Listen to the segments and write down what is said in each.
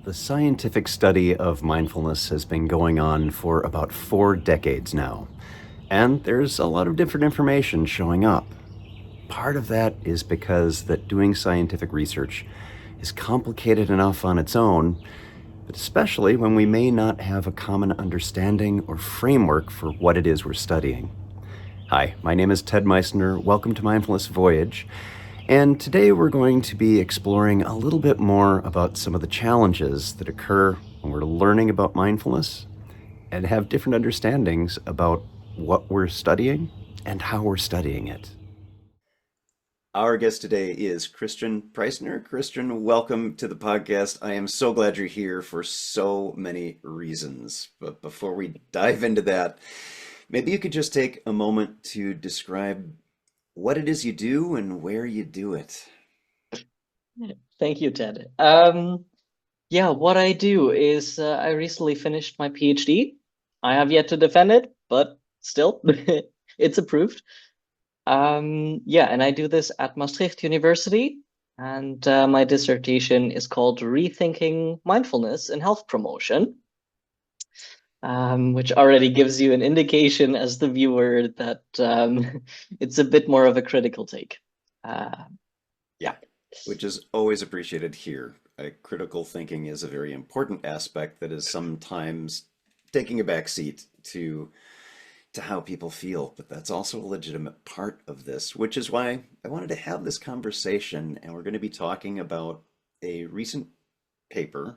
The scientific study of mindfulness has been going on for about 4 decades now, and there's a lot of different information showing up. Part of that is because that doing scientific research is complicated enough on its own, but especially when we may not have a common understanding or framework for what it is we're studying. Hi, my name is Ted Meissner. Welcome to Mindfulness Voyage. And today we're going to be exploring a little bit more about some of the challenges that occur when we're learning about mindfulness and have different understandings about what we're studying and how we're studying it. Our guest today is Christian Preissner. Christian, welcome to the podcast. I am so glad you're here for so many reasons. But before we dive into that, maybe you could just take a moment to describe what it is you do and where you do it. Thank you, Ted. What I do is I recently finished my PhD. I have yet to defend it, but still, it's approved. And I do this at Maastricht University, and my dissertation is called Rethinking Mindfulness in Health Promotion, which already gives you an indication as the viewer that it's a bit more of a critical take. Uh, Yeah, which is always appreciated here. Critical thinking is a very important aspect that is sometimes taking a back seat to how people feel, but that's also a legitimate part of this, which is why I wanted to have this conversation. And we're going to be talking about a recent paper,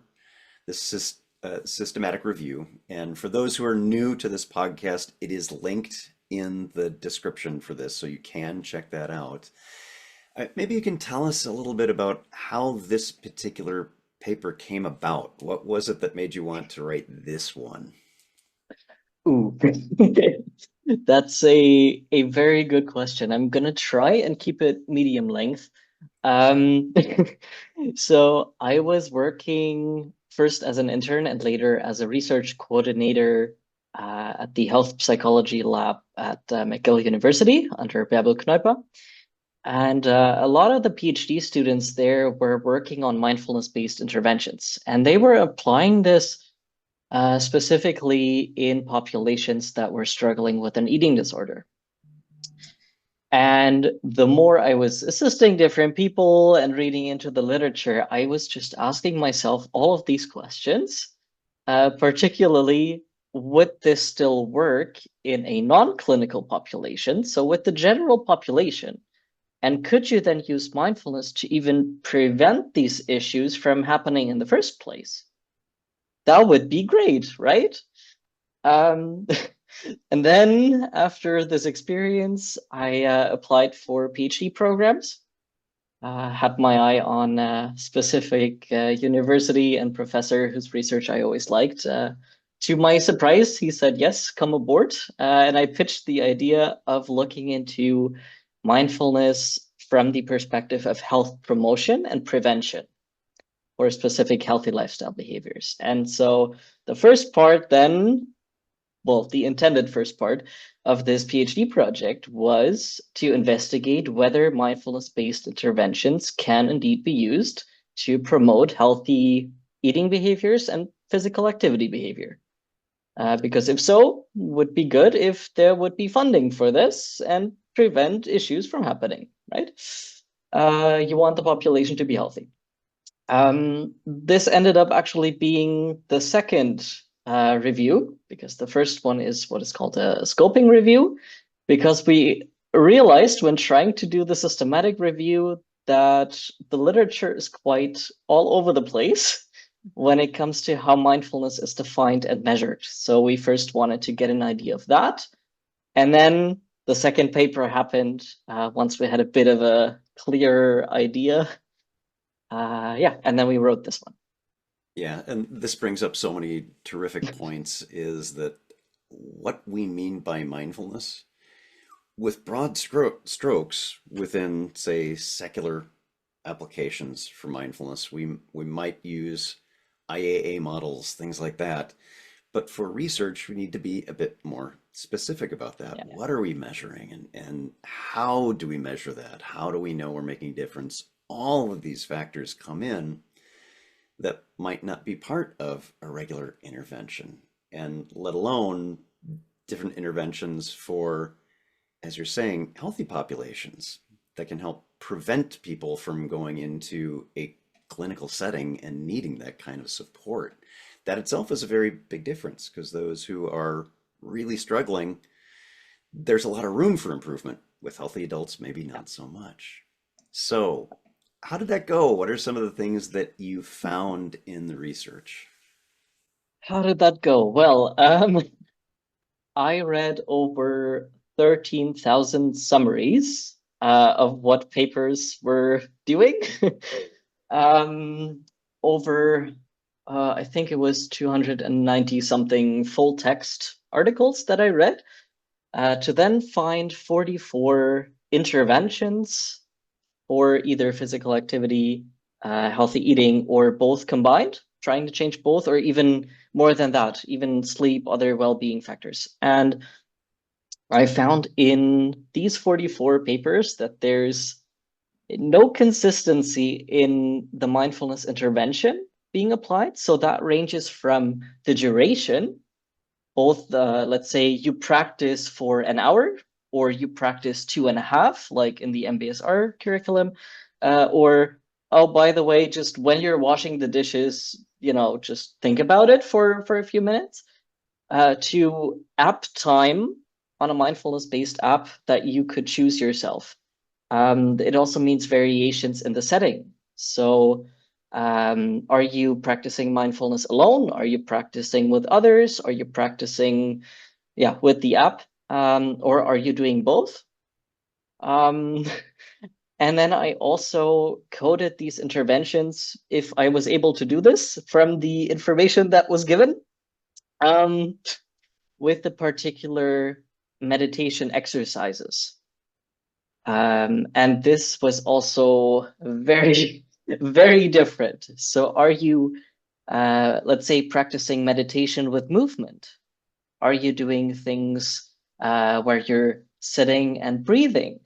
this systematic review. And for those who are new to this podcast, it is linked in the description for this, so you can check that out. Maybe you can tell us a little bit about how this particular paper came about. What was it that made you want to write this one? Ooh, that's a very good question. I'm gonna try and keep it medium length. Um, so I was working first as an intern and later as a research coordinator at the health psychology lab at McGill University under Bärbel Kneuper. And a lot of the PhD students there were working on mindfulness-based interventions, and they were applying this specifically in populations that were struggling with an eating disorder. And the more I was assisting different people and reading into the literature, I was just asking myself all of these questions, particularly, would this still work in a non-clinical population? So with the general population, and could you then use mindfulness to even prevent these issues from happening in the first place? That would be great, right? Um, and then after this experience, I applied for PhD programs, had my eye on a specific university and professor whose research I always liked. To my surprise, he said, yes, come aboard. And I pitched the idea of looking into mindfulness from the perspective of health promotion and prevention or specific healthy lifestyle behaviors. And so the first part then, well, the intended first part of this PhD project was to investigate whether mindfulness-based interventions can indeed be used to promote healthy eating behaviors and physical activity behavior. Because if so, would be good if there would be funding for this and prevent issues from happening, right? You want the population to be healthy. This ended up actually being the second review, because the first one is what is called a scoping review, because we realized when trying to do the systematic review that the literature is quite all over the place when it comes to how mindfulness is defined and measured. So we first wanted to get an idea of that. And then the second paper happened once we had a bit of a clearer idea. And then we wrote this one. Yeah, and this brings up so many terrific points is that what we mean by mindfulness with broad strokes within, say, secular applications for mindfulness, we might use IAA models, things like that. But for research, we need to be a bit more specific about that. Yeah. What are we measuring and how do we measure that? How do we know we're making a difference? All of these factors come in. that might not be part of a regular intervention, and let alone different interventions for, as you're saying, healthy populations that can help prevent people from going into a clinical setting and needing that kind of support. That itself is a very big difference because those who are really struggling, there's a lot of room for improvement. With healthy adults, maybe not so much. So, how did that go? What are some of the things that you found in the research? How did that go? Well, I read over 13,000 summaries of what papers were doing. um, over, I think it was 290 something full text articles that I read, to then find 44 interventions for either physical activity, healthy eating, or both combined, trying to change both, or even more than that, even sleep, other well-being factors. And I found in these 44 papers that there's no consistency in the mindfulness intervention being applied. So that ranges from the duration, both let's say you practice for an hour or you practice 2.5, like in the MBSR curriculum, or oh, by the way, just when you're washing the dishes, just think about it for a few minutes, to app time on a mindfulness-based app that you could choose yourself. It also means variations in the setting. So, are you practicing mindfulness alone? Are you practicing with others? Are you practicing, yeah, with the app? Or are you doing both? Um, and then I also coded these interventions, if I was able to do this from the information that was given, um, with the particular meditation exercises. And this was also very, very different. So are you, let's say, practicing meditation with movement? Are you doing things where you're sitting and breathing?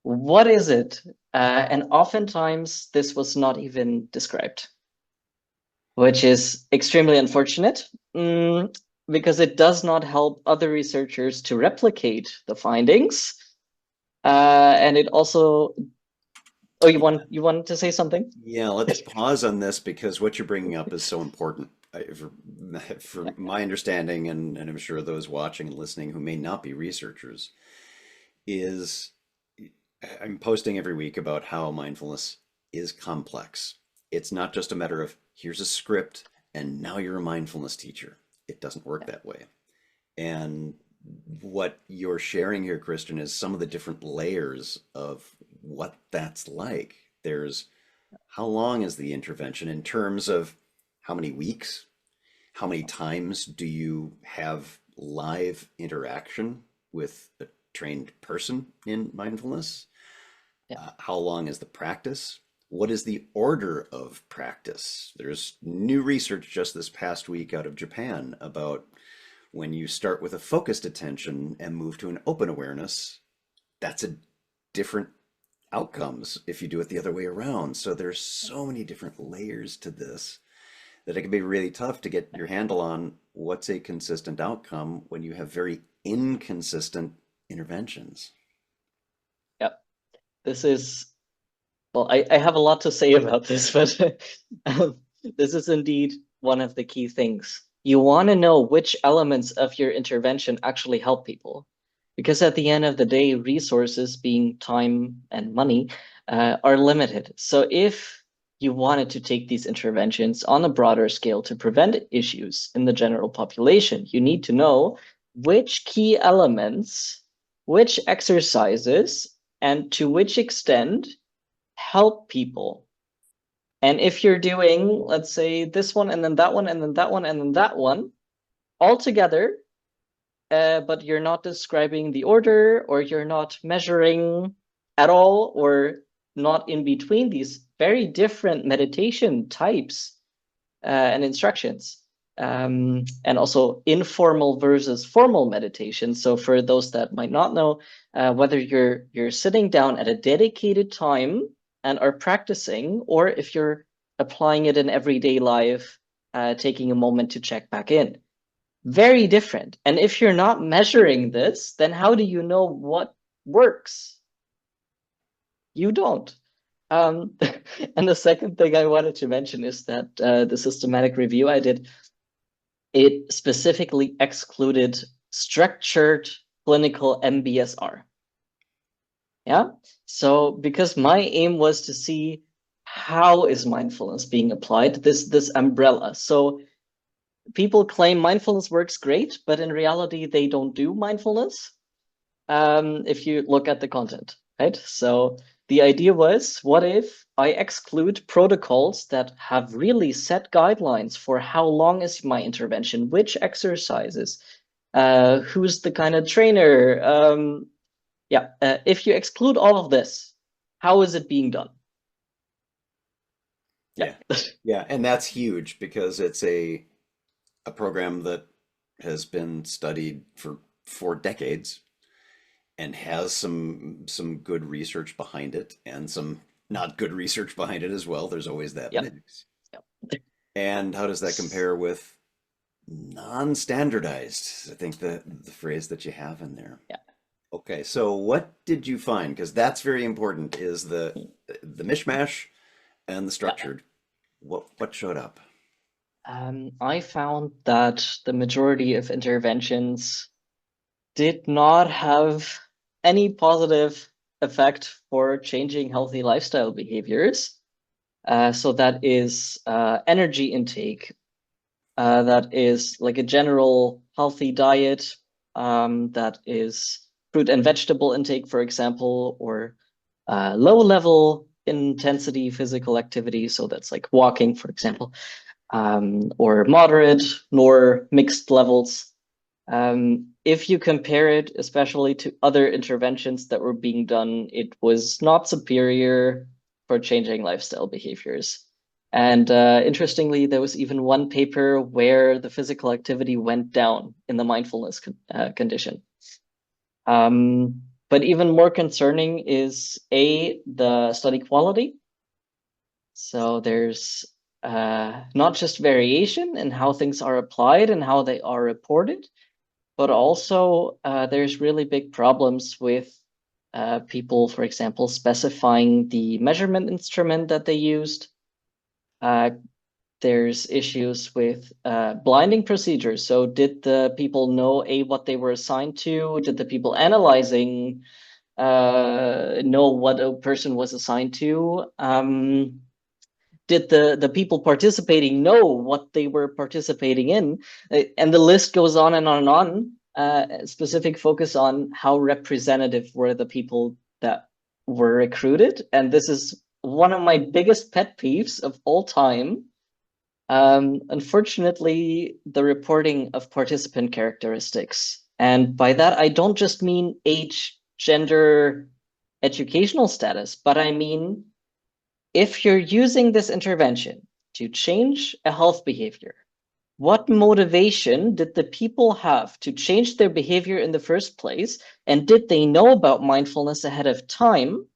What is it? And oftentimes this was not even described, which is extremely unfortunate, because it does not help other researchers to replicate the findings. And it also, oh, you want to say something? Yeah, let's pause on this because what you're bringing up is so important. For Yeah, my understanding, and I'm sure those watching and listening who may not be researchers, is I'm posting every week about how mindfulness is complex. It's not just a matter of here's a script and now you're a mindfulness teacher. It doesn't work that way. And what you're sharing here, Kristen, is some of the different layers of what that's like. There's how long is the intervention in terms of how many weeks? How many times do you have live interaction with a trained person in mindfulness? yeah, How long is the practice? What is the order of practice? There's new research just this past week out of Japan about when you start with a focused attention and move to an open awareness, that's a different outcomes if you do it the other way around. So there's so many different layers to this that it can be really tough to get your handle on what's a consistent outcome when you have very inconsistent interventions. yeah. This is, well, I have a lot to say about this, but this is indeed one of the key things. You want to know which elements of your intervention actually help people. Because at the end of the day, resources, being time and money, are limited. So if you wanted to take these interventions on a broader scale to prevent issues in the general population, you need to know which key elements, which exercises, and to which extent help people. And if you're doing, let's say, this one, and then that one, and then that one, and then that one, all together, but you're not describing the order, or you're not measuring at all, or not in between these very different meditation types and instructions, and also informal versus formal meditation. So for those that might not know, whether you're sitting down at a dedicated time and are practicing, or if you're applying it in everyday life, taking a moment to check back in. Very different. And if you're not measuring this, then how do you know what works? You don't. Um, and the second thing I wanted to mention is that the systematic review I did, it specifically excluded structured clinical MBSR. Yeah. So because my aim was to see how is mindfulness being applied, this umbrella. So people claim mindfulness works great, but in reality, they don't do mindfulness. If you look at the content, right? So the idea was, what if I exclude protocols that have really set guidelines for how long is my intervention, which exercises, who's the kind of trainer? If you exclude all of this, how is it being done? Yeah. Yeah. Yeah, and that's huge because it's a program that has been studied for 4 decades and has some good research behind it and some not good research behind it as well. There's always that Yep. mix. Yep. And how does that compare with non-standardized? I think the phrase that you have in there. Yeah. Okay, so what did you find? Because that's very important, is the mishmash and the Yeah. structured. What showed up? I found that the majority of interventions did not have any positive effect for changing healthy lifestyle behaviors. So that is energy intake, that is like a general healthy diet, that is fruit and vegetable intake, for example, or low level intensity physical activity. So that's like walking, for example, or moderate nor mixed levels. If you compare it, especially to other interventions that were being done, it was not superior for changing lifestyle behaviors. And interestingly, there was even one paper where the physical activity went down in the mindfulness condition. But even more concerning is the study quality. So there's not just variation in how things are applied and how they are reported, but also there's really big problems with people, for example, specifying the measurement instrument that they used. Uh, there's issues with blinding procedures. So did the people know what they were assigned to? Did the people analyzing know what a person was assigned to? Did the people participating know what they were participating in? And the list goes on and on and on. Specific focus on how representative were the people that were recruited. And this is one of my biggest pet peeves of all time. Unfortunately, the reporting of participant characteristics. And by that, I don't just mean age, gender, educational status, but I mean, if you're using this intervention to change a health behavior, what motivation did the people have to change their behavior in the first place? And did they know about mindfulness ahead of time?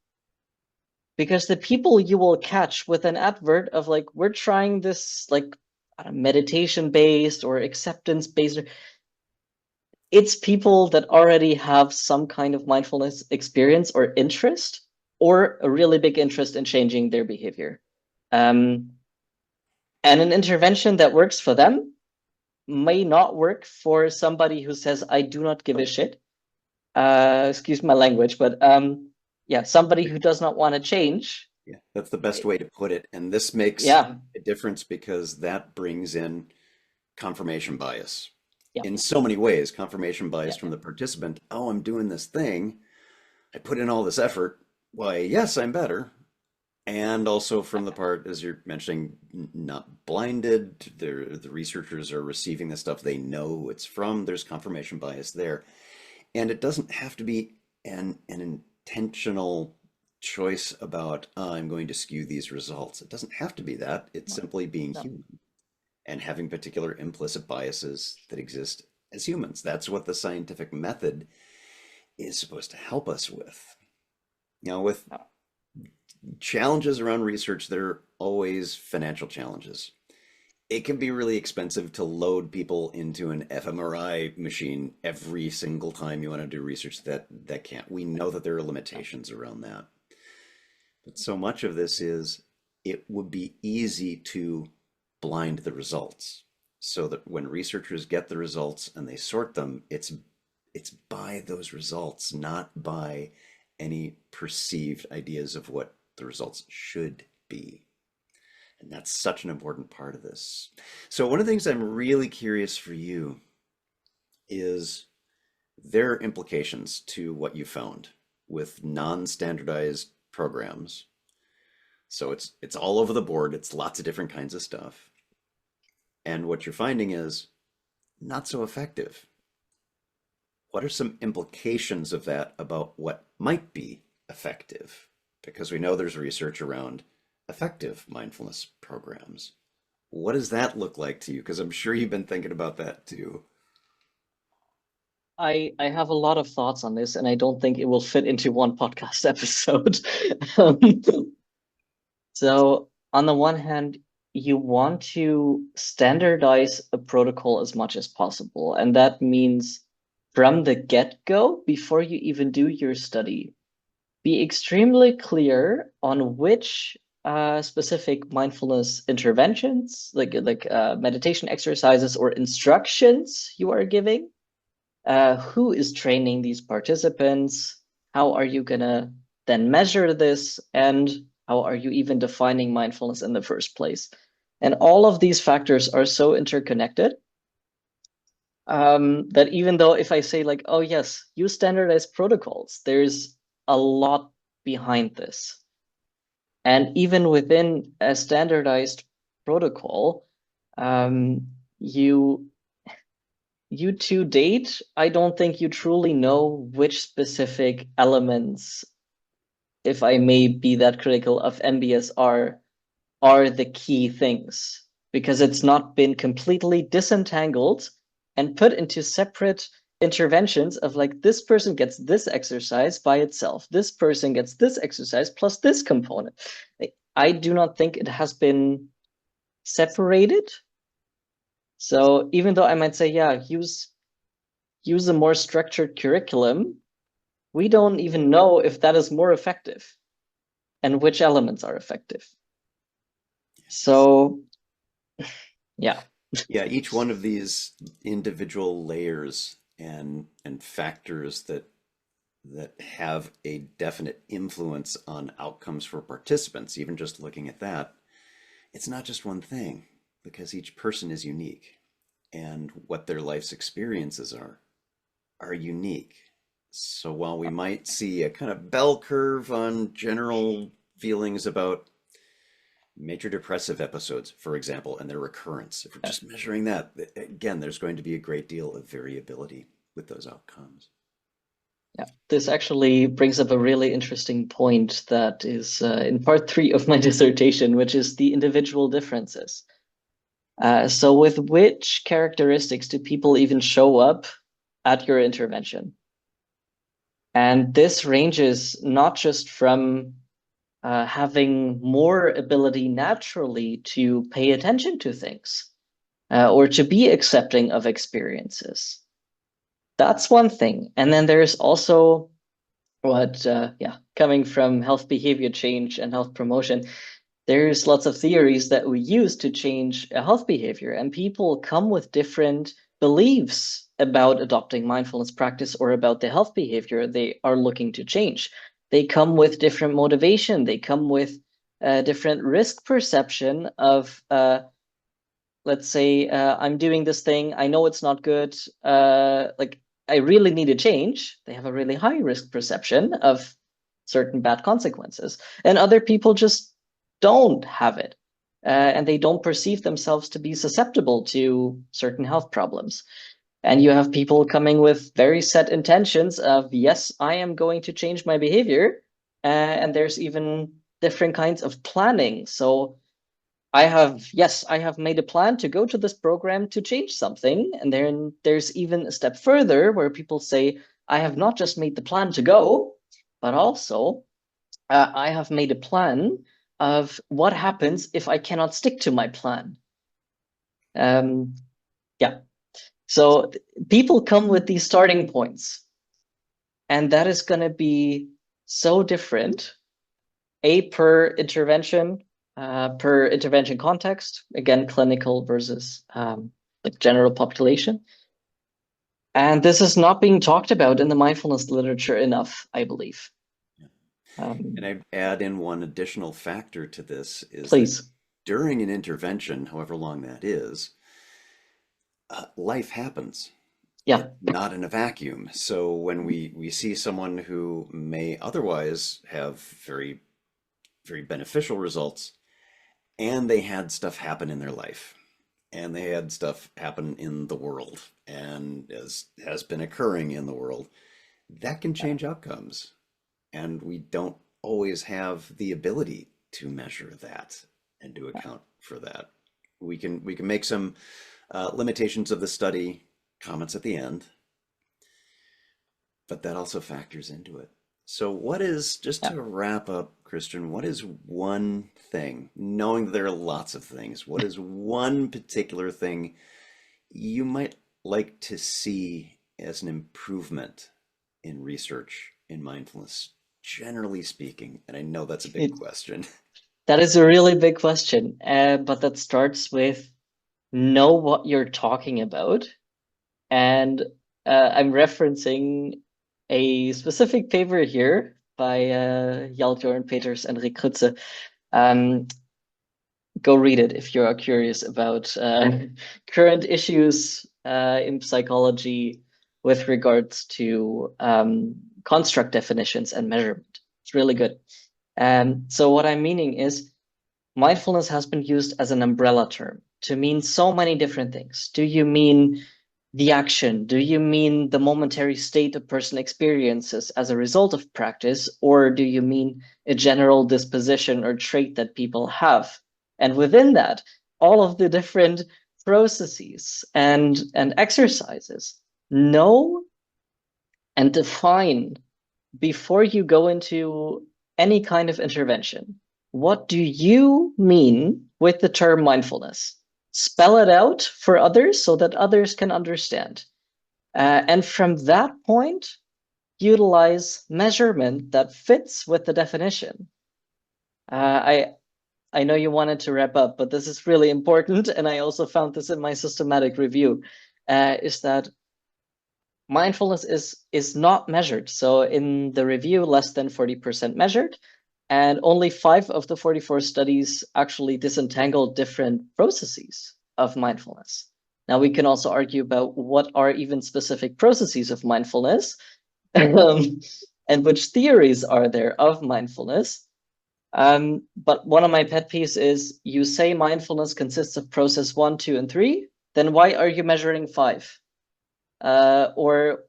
Because the people you will catch with an advert of like, we're trying this like meditation based or acceptance based, it's people that already have some kind of mindfulness experience or interest, or a really big interest in changing their behavior. And an intervention that works for them may not work for somebody who says, I do not give a shit. Excuse my language, but yeah, somebody who does not want to change. Yeah, that's the best way to put it. And this makes Yeah, a difference because that brings in confirmation bias. yeah, In so many ways, confirmation bias yeah, from the participant. Oh, I'm doing this thing. I put in all this effort. Why, yes, I'm better. And also from the part, as you're mentioning, not blinded. The researchers are receiving the stuff they know who it's from. There's confirmation bias there. And it doesn't have to be an intentional choice about, I'm going to skew these results. It doesn't have to be that. It's no, simply being no, human and having particular implicit biases that exist as humans. That's what the scientific method is supposed to help us with. Now, with no. challenges around research, there always financial challenges. It can be really expensive to load people into an fMRI machine every single time you want to do research that can't. We know that there are limitations around that. But so much of this is it would be easy to blind the results so that when researchers get the results and they sort them, it's by those results, not by any perceived ideas of what the results should be. And that's such an important part of this. So one of the things I'm really curious for you is there are implications to what you found with non-standardized programs. So it's all over the board. It's lots of different kinds of stuff. And what you're finding is not so effective. What are some implications of that about what might be effective? Because we know there's research around effective mindfulness programs. What does that look like to you? Because I'm sure you've been thinking about that too. I have a lot of thoughts on this, and I don't think it will fit into one podcast episode. So on the one hand, you want to standardize a protocol as much as possible. And that means from the get-go, before you even do your study, be extremely clear on which specific mindfulness interventions, like meditation exercises or instructions you are giving, who is training these participants, how are you gonna then measure this, and how are you even defining mindfulness in the first place? And all of these factors are so interconnected that even though if I say like, oh yes, use standardized protocols, there's a lot behind this. And even within a standardized protocol, um, you you to date, I don't think you truly know which specific elements, if I may be that critical of MBSR, are the key things because it's not been completely disentangled and put into separate interventions of like this person gets this exercise by itself, this person gets this exercise plus this component. I do not think it has been separated. So even though I might say, yeah, use a more structured curriculum, we don't even know if that is more effective and which elements are effective. So yeah. Yeah, each one of these individual layers and factors that have a definite influence on outcomes for participants, even just looking at that, it's not just one thing because each person is unique and what their life's experiences are unique. So while we might see a kind of bell curve on general feelings about major depressive episodes, for example, and their recurrence, if we're just measuring that, again, there's going to be a great deal of variability with those outcomes. Yeah, this actually brings up a really interesting point that is in part 3 of my dissertation, which is the individual differences. So with which characteristics do people even show up at your intervention? And this ranges not just from having more ability naturally to pay attention to things or to be accepting of experiences. That's one thing. And then there's also what, coming from health behavior change and health promotion, there's lots of theories that we use to change a health behavior, and people come with different beliefs about adopting mindfulness practice or about the health behavior they are looking to change. They come with different motivation. They come with different risk perception of, let's say, I'm doing this thing. I know it's not good. Like I really need a change. They have a really high risk perception of certain bad consequences, and other people just don't have it, and they don't perceive themselves to be susceptible to certain health problems. And you have people coming with very set intentions of, yes, I am going to change my behavior. And there's even different kinds of planning. So I have made a plan to go to this program to change something. And then there's even a step further where people say, I have not just made the plan to go, but also I have made a plan to change something. And then there's even a step further where people say, I have not just made the plan to go, but also I have made a plan to change something. of what happens if I cannot stick to my plan. Um, yeah. So people come with these starting points, and that is going to be so different, per intervention context, again, clinical versus like general population. And this is not being talked about in the mindfulness literature enough, I believe. Yeah. And Um, I'd add in one additional factor to this is that Please. during an intervention, however long that is, life happens. Yeah, It's not in a vacuum. So when we see someone who may otherwise have very beneficial results, and they had stuff happen in their life, and they had stuff happen in the world, and as has been occurring in the world, that can change outcomes. And we don't always have the ability to measure that and to account for that. We can make some limitations of the study comments at the end, but that also factors into it. So, what is, just yeah. to wrap up, Christian, what is one thing, knowing that there are lots of things, what is one particular thing you might like to see as an improvement in research in mindfulness, generally speaking? And I know that's a big It, question. that is a really big question, but that starts with know what you're talking about. And I'm referencing a specific paper here by Hjaltjorn Peters and Rick Krutze. Um, Go read it if you are curious about current issues in psychology with regards to construct definitions and measurement. It's really good. So what I'm meaning is mindfulness has been used as an umbrella term to mean so many different things. Do you mean the action? Do you mean the momentary state a person experiences as a result of practice? Or do you mean a general disposition or trait that people have? And within that, all of the different processes and exercises. Know and define before you go into any kind of intervention. What do you mean with the term mindfulness? Spell it out for others so that others can understand. And from that point, utilize measurement that fits with the definition. I know you wanted to wrap up, but this is really important, and I also found this in my systematic review. Is that mindfulness is not measured. So in the review, less than 40% measured, and only 5 of the 44 studies actually disentangled different processes of mindfulness. Now we can also argue about what are even specific processes of mindfulness, and which theories are there of mindfulness. But one of my pet peeves is you say mindfulness consists of process 1, 2, and 3. Then why are you measuring 5? Or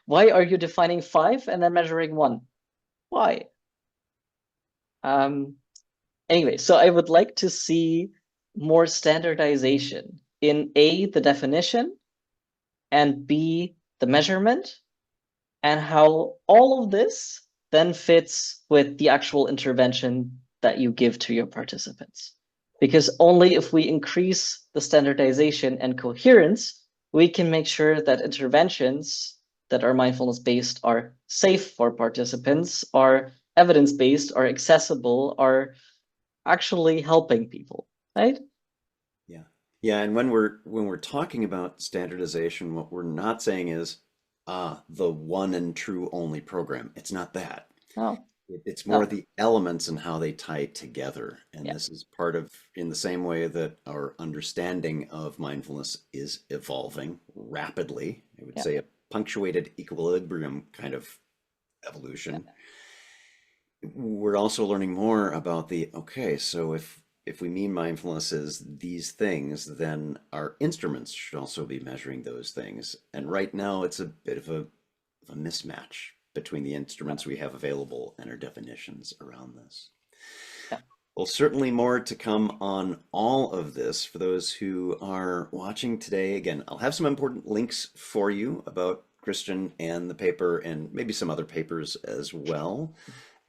why are you defining 5 and then measuring 1? Why? Um, anyway, so I would like to see more standardization in A, the definition, and B, the measurement, and how all of this then fits with the actual intervention that you give to your participants. Because only if we increase the standardization and coherence, we can make sure that interventions that are mindfulness based are safe for participants, are evidence based, are accessible, are actually helping people, right? Yeah. Yeah, and when we're talking about standardization, what we're not saying is the one and true only program. It's not that. No, It's more no, the elements and how they tie together. And yeah, this is part of, in the same way that our understanding of mindfulness is evolving rapidly, I would yeah, say a punctuated equilibrium kind of yeah, evolution. We're also learning more about the, okay, so if we mean mindfulness is these things, then our instruments should also be measuring those things. And right now it's a bit of a mismatch between the instruments we have available and our definitions around this. yeah. Well, certainly more to come on all of this for those who are watching today. Again, I'll have some important links for you about Christian and the paper and maybe some other papers as well.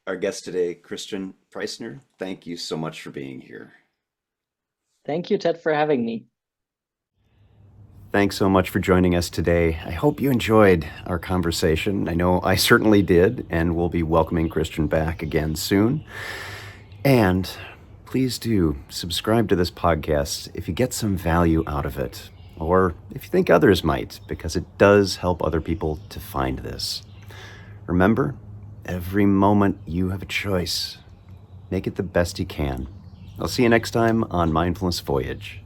Our guest today, Christian Preissner, thank you so much for being here. Thank you, Ted, for having me. Thanks so much for joining us today. I hope you enjoyed our conversation. I know I certainly did, and we'll be welcoming Christian back again soon. And please do subscribe to this podcast if you get some value out of it, or if you think others might, because it does help other people to find this. Remember, every moment you have a choice. Make it the best you can. I'll see you next time on Mindfulness Voyage.